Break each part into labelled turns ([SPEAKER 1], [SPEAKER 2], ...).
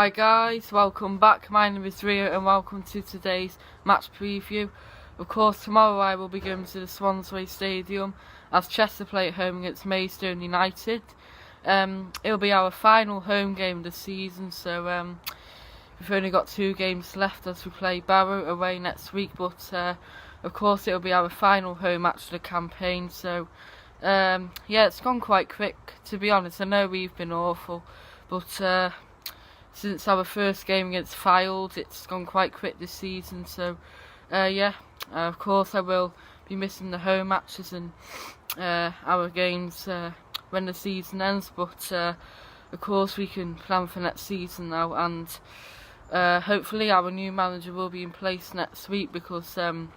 [SPEAKER 1] Hi guys, welcome back. My name is Rio and welcome to today's match preview. Of course, tomorrow I will be going to the Swansea Stadium as Chester play at home against Maidstone United. It'll be our final home game of the season, so we've only got 2 games left as we play Barrow away next week, but of course it'll be our final home match of the campaign, so yeah, it's gone quite quick, to be honest. I know we've been awful, but since our first game against Field, it's gone quite quick this season, so yeah, of course I will be missing the home matches and our games when the season ends, but of course we can plan for next season now, and hopefully our new manager will be in place next week, because the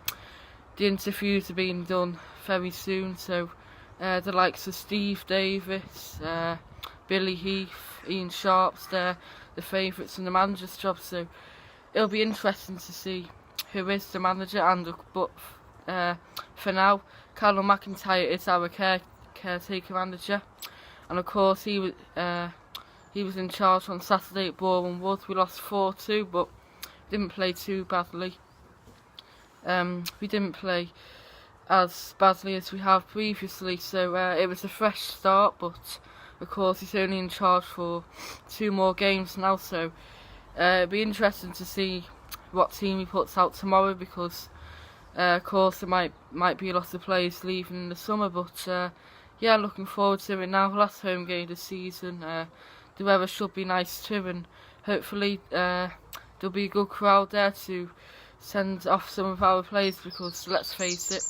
[SPEAKER 1] interviews are being done very soon, so the likes of Steve Davis, Billy Heath, Ian Sharps, they're the favourites in the manager's job, so it'll be interesting to see who is the manager. And but for now, Callum McIntyre is our caretaker manager, and of course he was in charge on Saturday at Boreham Wood. We lost 4-2, but didn't play too badly. We didn't play as badly as we have previously, so it was a fresh start, but of course he's only in charge for 2 more games now, so it'll be interesting to see what team he puts out tomorrow, because of course there might be a lot of players leaving in the summer, but yeah, looking forward to it now. Last home game of the season, the weather should be nice too, and hopefully there'll be a good crowd there to send off some of our players, because let's face it,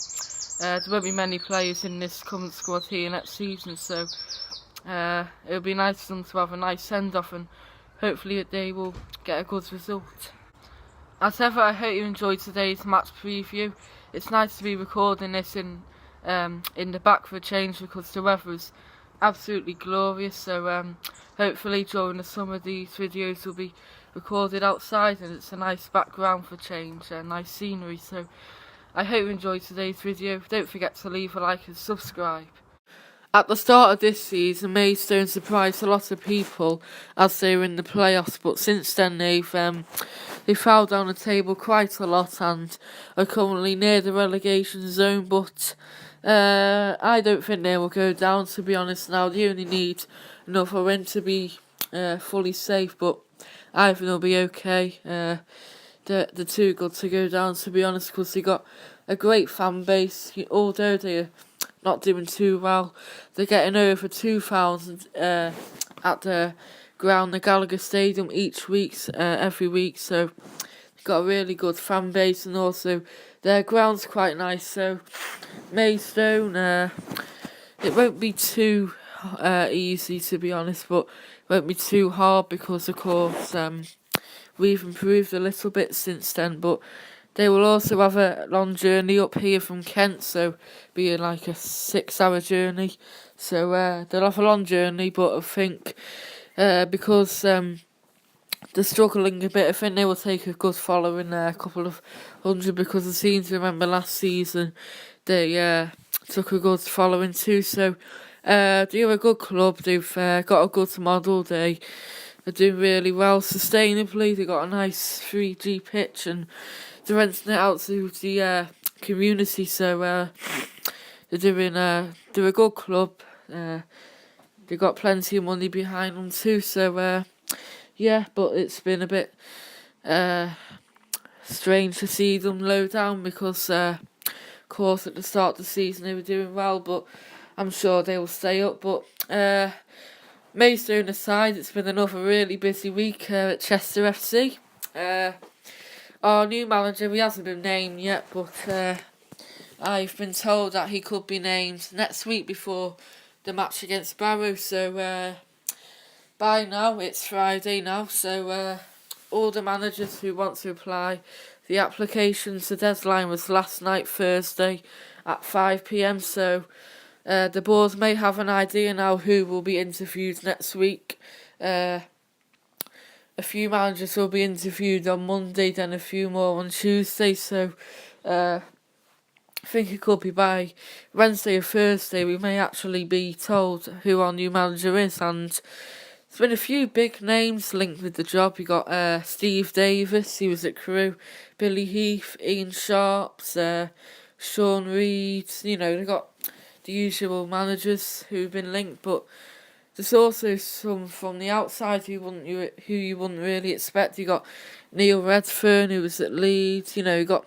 [SPEAKER 1] there won't be many players in this current squad here next season, so it'll be nice for them to have a nice send-off, and hopefully they will get a good result. As ever, I hope you enjoyed today's match preview. It's nice to be recording this in the back for a change, because the weather is absolutely glorious, so hopefully during the summer these videos will be recorded outside, and it's a nice background for change, nice scenery, so I hope you enjoyed today's video. Don't forget to leave a like and subscribe. At the start of this season, Maidstone surprised a lot of people as they were in the playoffs, but since then they fell down the table quite a lot and are currently near the relegation zone, but I don't think they will go down, to be honest now. They only need another win to be fully safe, but I think they'll be okay. They're too good to go down, to be honest, because they got a great fan base, although they're not doing too well. They're getting over 2,000 at the ground, the Gallagher Stadium, every week, so they've got a really good fan base, and also their ground's quite nice, so Maidstone, it won't be too easy, to be honest, but it won't be too hard, because of course we've improved a little bit since then, but they will also have a long journey up here from Kent, so being like a 6-hour journey. So they'll have a long journey, but I think because they're struggling a bit, I think they will take a good following, a couple of hundred, because I seem to remember last season they took a good following too. So they're a good club, they've got a good model, they are doing really well sustainably, they've got a nice 3G pitch, and they're renting it out to the community, so they're a good club. They've got plenty of money behind them too, so yeah, but it's been a bit strange to see them low down, because of course at the start of the season they were doing well, but I'm sure they will stay up. But Maidstone aside, it's been another really busy week at Chester FC. Our new manager, he hasn't been named yet, but I've been told that he could be named next week before the match against Barrow, so by now, it's Friday now, so all the managers who want to apply, the applications, the deadline was last night, Thursday, at 5 PM, so the board may have an idea now who will be interviewed next week. A few managers will be interviewed on Monday, then a few more on Tuesday, so I think it could be by Wednesday or Thursday we may actually be told who our new manager is, and there's been a few big names linked with the job. You got Steve Davis, he was at Crewe, Billy Heath, Ian Sharps, Sean Reid. You know, they got the usual managers who've been linked, but there's also some from the outside who you wouldn't really expect. You got Neil Redfern, who was at Leeds. You know, you got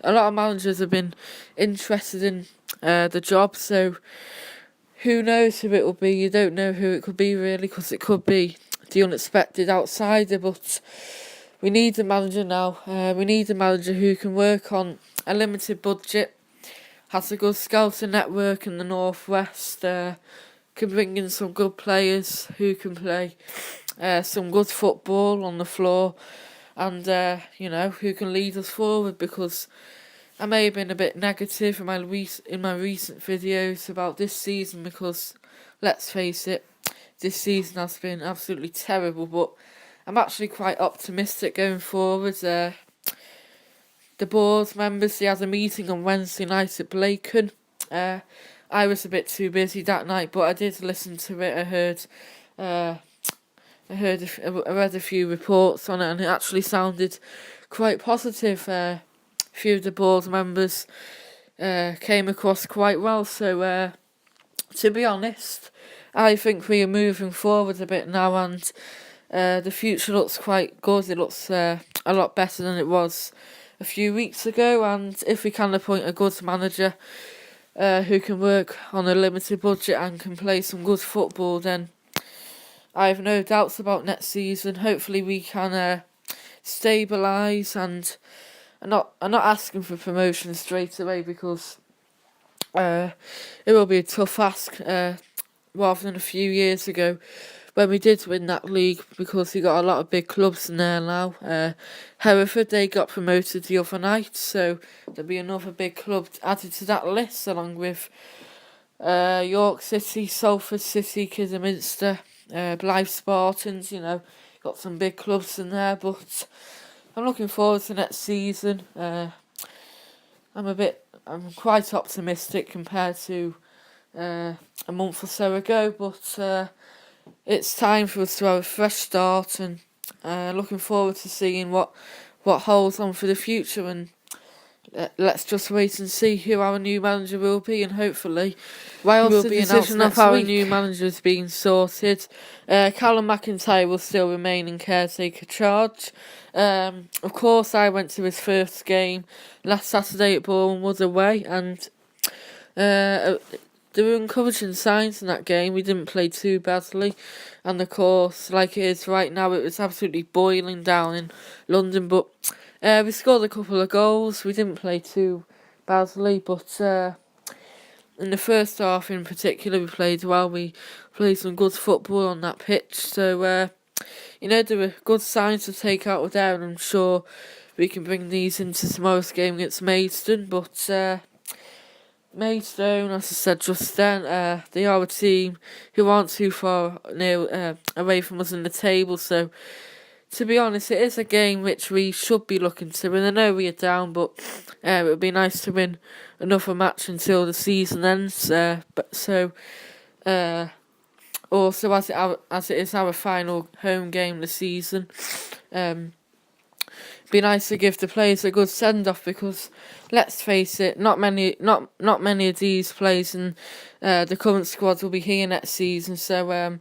[SPEAKER 1] a lot of managers have been interested in the job. So who knows who it will be? You don't know who it could be really, because it could be the unexpected outsider. But we need a manager now. We need a manager who can work on a limited budget, has a good scouting network in the Northwest. Can bring in some good players who can play some good football on the floor, and you know, who can lead us forward. Because I may have been a bit negative in my recent videos about this season, because let's face it, this season has been absolutely terrible. But I'm actually quite optimistic going forward. The board members, they had a meeting on Wednesday night at Blacon. I was a bit too busy that night, but I did listen to it. I read a few reports on it, and it actually sounded quite positive. A few of the board members came across quite well. So, to be honest, I think we are moving forward a bit now, and the future looks quite good. It looks a lot better than it was a few weeks ago, and if we can appoint a good manager who can work on a limited budget and can play some good football, then I have no doubts about next season. Hopefully we can stabilise, and I'm not asking for promotion straight away, because it will be a tough ask, rather than a few years ago when we did win that league, because we got a lot of big clubs in there now. Hereford, they got promoted the other night, so there'll be another big club added to that list, along with York City, Salford City, Kidderminster, Blythe Spartans. You know, got some big clubs in there, but I'm looking forward to next season. I'm quite optimistic compared to a month or so ago, but it's time for us to have a fresh start, and looking forward to seeing what holds on for the future. And let's just wait and see who our new manager will be, and hopefully whilst the decision of our new manager is being sorted, Callum McIntyre will still remain in caretaker charge. Of course, I went to his first game last Saturday at Bournemouth away, and there were encouraging signs in that game. We didn't play too badly, and of course, like it is right now, it was absolutely boiling down in London, but we scored a couple of goals. We didn't play too badly, but in the first half in particular, we played well. We played some good football on that pitch, so you know, there were good signs to take out of there, and I'm sure we can bring these into tomorrow's game against Maidstone. But Maidstone, as I said just then, they are a team who aren't too far away from us in the table, so to be honest, it is a game which we should be looking to win. I know we are down, but it would be nice to win another match until the season ends. Also, as it is our final home game this season, be nice to give the players a good send off, because let's face it, not many of these players in the current squad will be here next season. So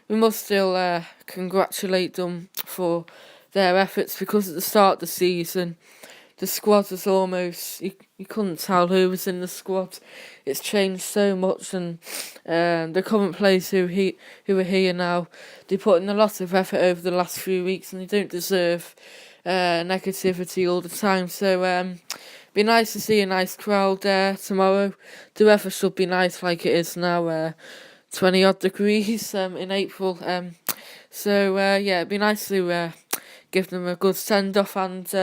[SPEAKER 1] we must still congratulate them for their efforts, because at the start of the season, the squad was almost, you couldn't tell who was in the squad. It's changed so much, and the current players who are here now, they put in a lot of effort over the last few weeks, and they don't deserve negativity all the time. So be nice to see a nice crowd there tomorrow. The weather should be nice, like it is now, 20 odd degrees in April. So yeah, it'd be nice to give them a good send off. And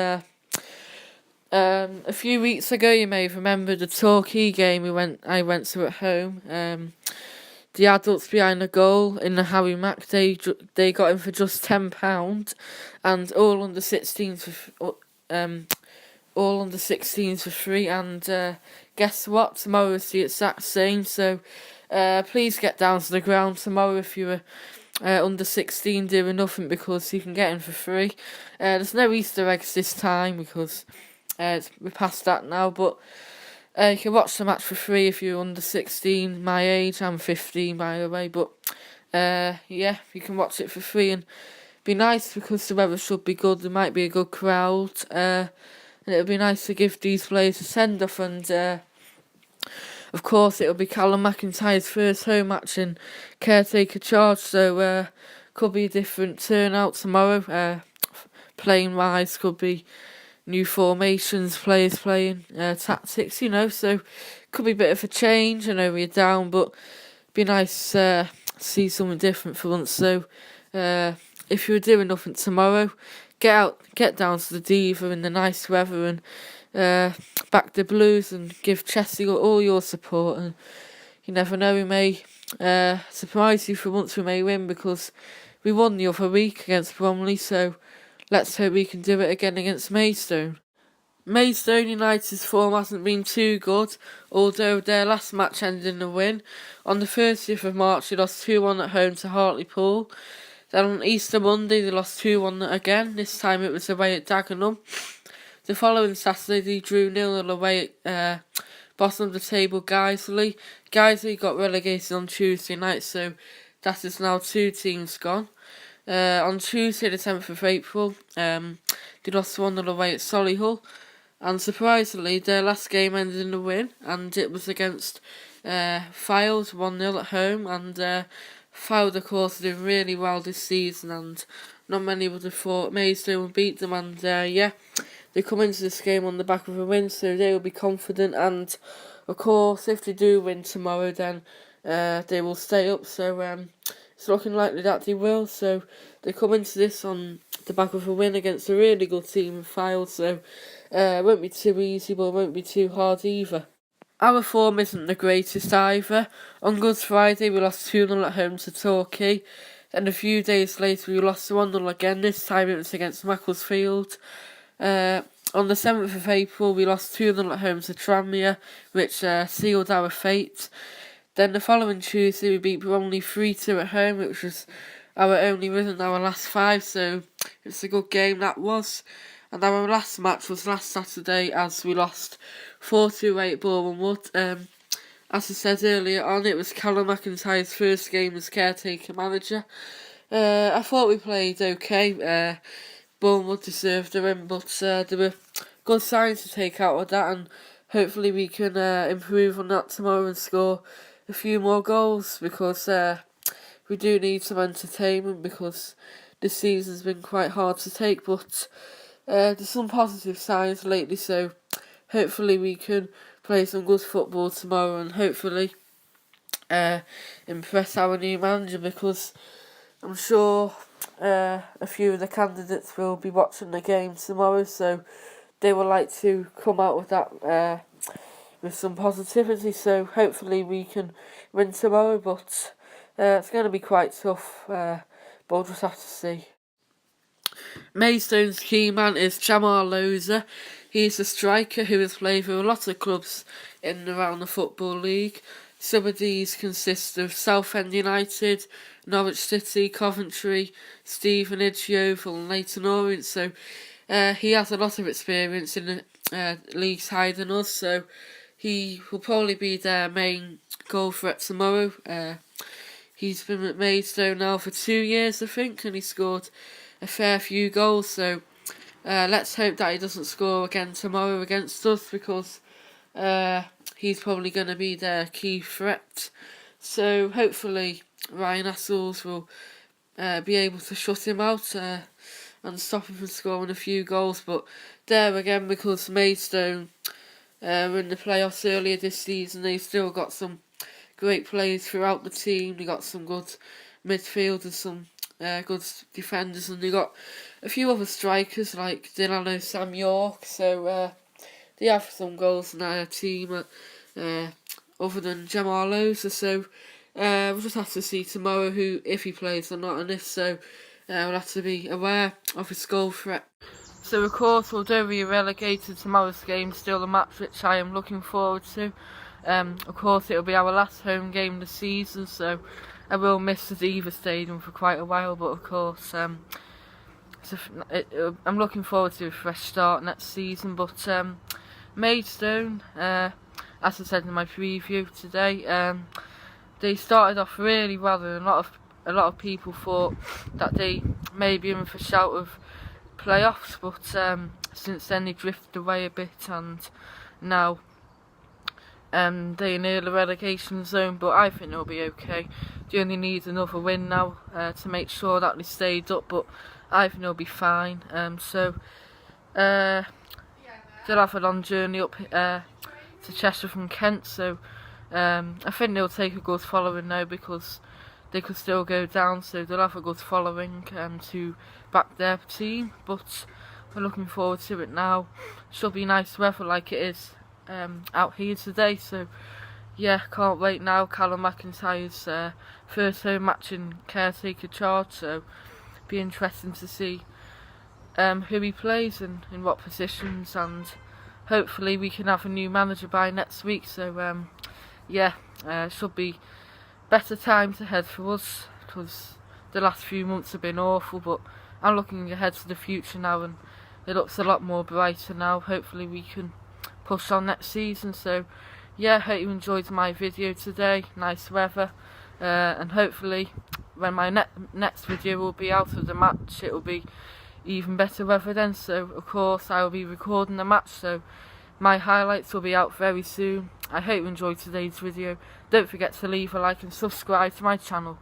[SPEAKER 1] a few weeks ago, you may have remembered the Torquay game I went to at home. The adults behind the goal in the Harry Mack, they got in for just £10, and all under 16s for free. And guess what? Tomorrow is the exact same. So please get down to the ground tomorrow if you're under 16 doing nothing because you can get in for free. There's no Easter eggs this time because we're past that now, but you can watch the match for free if you're under 16, my age. I'm 15 by the way, but yeah, you can watch it for free and be nice because the weather should be good. There might be a good crowd, and it'll be nice to give these players a send-off. And of course, it'll be Callum McIntyre's first home match in caretaker charge, so could be a different turnout tomorrow. Playing wise, could be new formations, players playing, tactics, so could be a bit of a change. I know we're down, but be nice to see something different for once. So if you're doing nothing tomorrow, get down to the Diva in the nice weather and back the Blues and give Chelsea all your support. And you never know, we may surprise you for once. We may win because we won the other week against Bromley, so let's hope we can do it again against Maidstone. Maidstone United's form hasn't been too good, although their last match ended in a win. On the 30th of March they lost 2-1 at home to Hartlepool. Then on Easter Monday they lost 2-1 again, this time it was away at Dagenham. The following Saturday they drew 0-0 away at bottom of the table Guiseley. Guiseley got relegated on Tuesday night, so that is now 2 teams gone. On Tuesday the 10th of April they lost 1-0 away at Solihull, and surprisingly their last game ended in a win, and it was against Fylde 1-0 at home. And Fylde of course are doing really well this season, and not many would have thought Maidstone would beat them. And yeah, they come into this game on the back of a win, so they will be confident. And of course if they do win tomorrow, then they will stay up, so it's looking likely that they will. So they come into this on the back of a win against a really good team in Fylde, so it won't be too easy, but it won't be too hard either. Our form isn't the greatest either. On Good Friday we lost 2-0 at home to Torquay. Then a few days later we lost 1-0 again, this time it was against Macclesfield. On the 7th of April we lost 2-0 at home to Tranmere, which sealed our fate. Then the following Tuesday we beat Bromley 3-2 at home, which was our only win in our last 5, so it's a good game that was. And our last match was last Saturday as we lost 4-2 away at Boreham Wood. As I said earlier on, it was Callum McIntyre's first game as caretaker manager. I thought we played okay. Boreham Wood deserved a win, but there were good signs to take out of that, and hopefully we can improve on that tomorrow and score a few more goals, because we do need some entertainment because this season's been quite hard to take. But there's some positive signs lately, so hopefully we can play some good football tomorrow and hopefully impress our new manager, because I'm sure a few of the candidates will be watching the game tomorrow, so they would like to come out with that with some positivity. So hopefully we can win tomorrow, but it's going to be quite tough, but we'll just have to see. Maidstone's key man is Jamal Loza. He's a striker who has played for a lot of clubs in and around the Football League. Some of these consist of Southend United, Norwich City, Coventry, Stevenage, Yeovil and Leyton Orient. So he has a lot of experience in the leagues higher than us, so he will probably be their main goal threat tomorrow. He's been at Maidstone now for 2 years, I think, and he scored a fair few goals, so let's hope that he doesn't score again tomorrow against us, because he's probably going to be their key threat. So hopefully Ryan Assels will be able to shut him out and stop him from scoring a few goals. But there again, because Maidstone were in the playoffs earlier this season, they've still got some great players throughout the team. They got some good midfielders, some good defenders, and they got a few other strikers like Delano Sam York, so they have some goals in their team other than Jamal Loza. So we'll just have to see tomorrow who, if he plays or not, and if so, we'll have to be aware of his goal threat. So of course, although we are relegated, tomorrow's game is still a match which I am looking forward to. Of course, it'll be our last home game of the season, so I will miss the Diva Stadium for quite a while, but of course I'm looking forward to a fresh start next season. But Maidstone, as I said in my preview today, they started off really well, and a lot of people thought that they may be in for a shout of playoffs, but since then they drifted away a bit, and now they're near the relegation zone. But I think they'll be okay. They only need another win now to make sure that they stayed up, but I think they'll be fine. So they'll have a long journey up to Cheshire from Kent, so I think they'll take a good following now, because they could still go down, so they'll have a good following to back their team. But we're looking forward to it now. Should be nice weather like it is out here today, so yeah, can't wait now. Callum McIntyre's first home match in caretaker charge, so be interesting to see who he plays and in what positions, and hopefully we can have a new manager by next week. So yeah, should be better times ahead for us, because the last few months have been awful, but I'm looking ahead to the future now, and it looks a lot more brighter now. Hopefully we can push on next season. So yeah, hope you enjoyed my video today. Nice weather, and hopefully when my next video will be out of the match, it will be even better weather then. So of course I will be recording the match, so my highlights will be out very soon. I hope you enjoyed today's video. Don't forget to leave a like and subscribe to my channel.